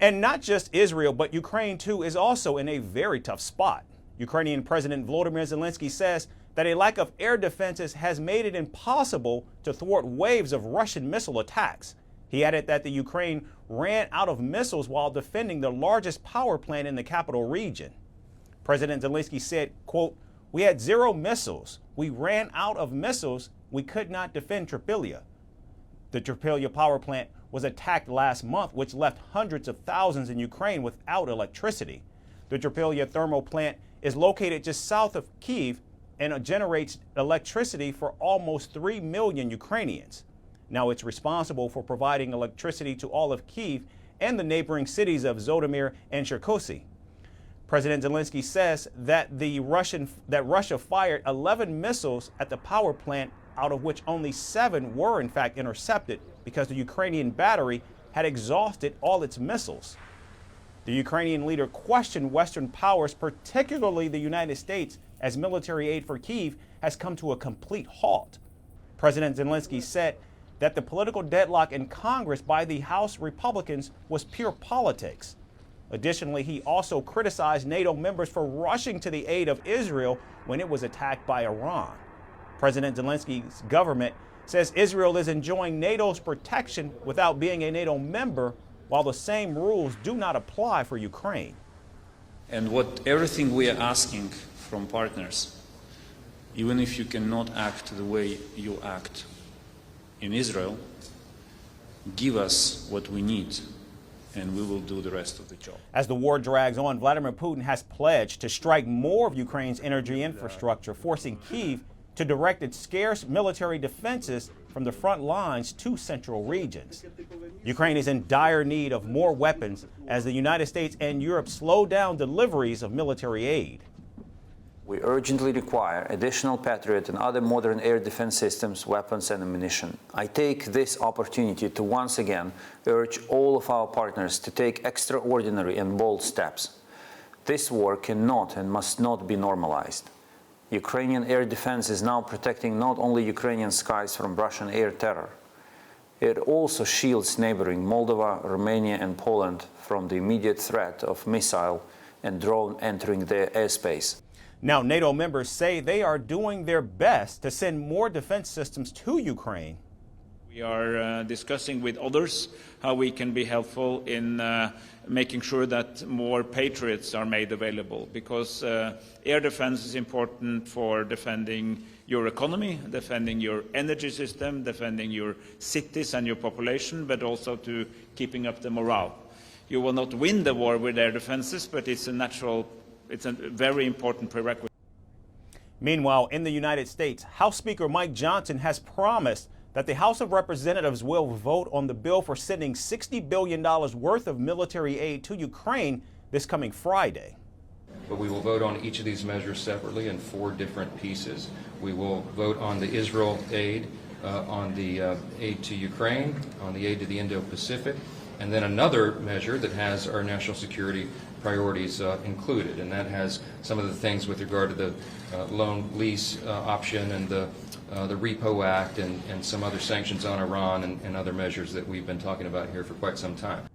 And not just Israel, but Ukraine too is also in a very tough spot. Ukrainian President Volodymyr Zelensky says that a lack of air defenses has made it impossible to thwart waves of Russian missile attacks. He added that the Ukraine ran out of missiles while defending the largest power plant in the capital region. President Zelensky said, quote, "We had 0 missiles. We ran out of missiles. We could not defend Trypillia." The Trypillia power plant was attacked last month, which left hundreds of thousands in Ukraine without electricity. The Trypillia thermal plant is located just south of Kyiv and generates electricity for almost 3 million Ukrainians. Now it's responsible for providing electricity to all of Kyiv and the neighboring cities of Zhytomyr and Cherkasy. President Zelensky says that Russia fired 11 missiles at the power plant, out of which only 7 were in fact intercepted because the Ukrainian battery had exhausted all its missiles. The Ukrainian leader questioned Western powers, particularly the United States, as military aid for Kyiv has come to a complete halt. President Zelensky said that the political deadlock in Congress by the House Republicans was pure politics. Additionally, he also criticized NATO members for rushing to the aid of Israel when it was attacked by Iran. President Zelensky's government says Israel is enjoying NATO's protection without being a NATO member, while the same rules do not apply for Ukraine. And everything we are asking from partners, even if you cannot act the way you act in Israel, give us what we need, and we will do the rest of the job. As the war drags on, Vladimir Putin has pledged to strike more of Ukraine's energy infrastructure, forcing Kyiv to direct its scarce military defenses from the front lines to central regions. Ukraine is in dire need of more weapons as the United States and Europe slow down deliveries of military aid. We urgently require additional Patriot and other modern air defense systems, weapons and ammunition. I take this opportunity to once again urge all of our partners to take extraordinary and bold steps. This war cannot and must not be normalized. Ukrainian air defense is now protecting not only Ukrainian skies from Russian air terror. It also shields neighboring Moldova, Romania and Poland from the immediate threat of missile and drone entering their airspace. Now, NATO members say they are doing their best to send more defense systems to Ukraine. We are discussing with others how we can be helpful in making sure that more Patriots are made available, because air defense is important for defending your economy, defending your energy system, defending your cities and your population, but also to keeping up the morale. You will not win the war with air defenses, but it's a very important prerequisite. Meanwhile, in the United States, House Speaker Mike Johnson has promised that the House of Representatives will vote on the bill for sending $60 billion worth of military aid to Ukraine this coming Friday. But we will vote on each of these measures separately in 4 different pieces. We will vote on the Israel aid, on the aid to Ukraine, on the aid to the Indo-Pacific, and then another measure that has our national security priorities included, and that has some of the things with regard to the loan lease option and the Repo Act and some other sanctions on Iran and other measures that we've been talking about here for quite some time.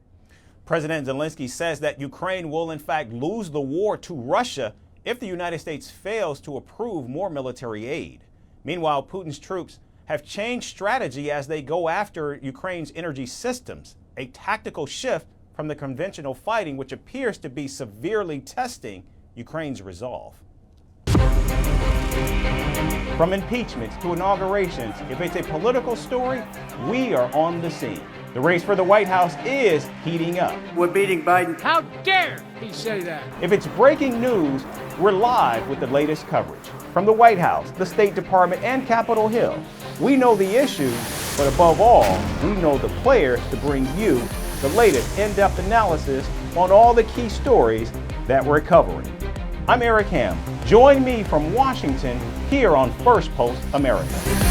President Zelensky says that Ukraine will in fact lose the war to Russia if the United States fails to approve more military aid. Meanwhile, Putin's troops have changed strategy as they go after Ukraine's energy systems, a tactical shift from the conventional fighting which appears to be severely testing Ukraine's resolve. From impeachments to inaugurations, if it's a political story, we are on the scene. The race for the White House is heating up. We're beating Biden. How dare he say that? If it's breaking news, we're live with the latest coverage. From the White House, the State Department, and Capitol Hill, we know the issues, but above all, we know the players to bring you the latest in-depth analysis on all the key stories that we're covering. I'm Eric Ham. Join me from Washington here on First Post America.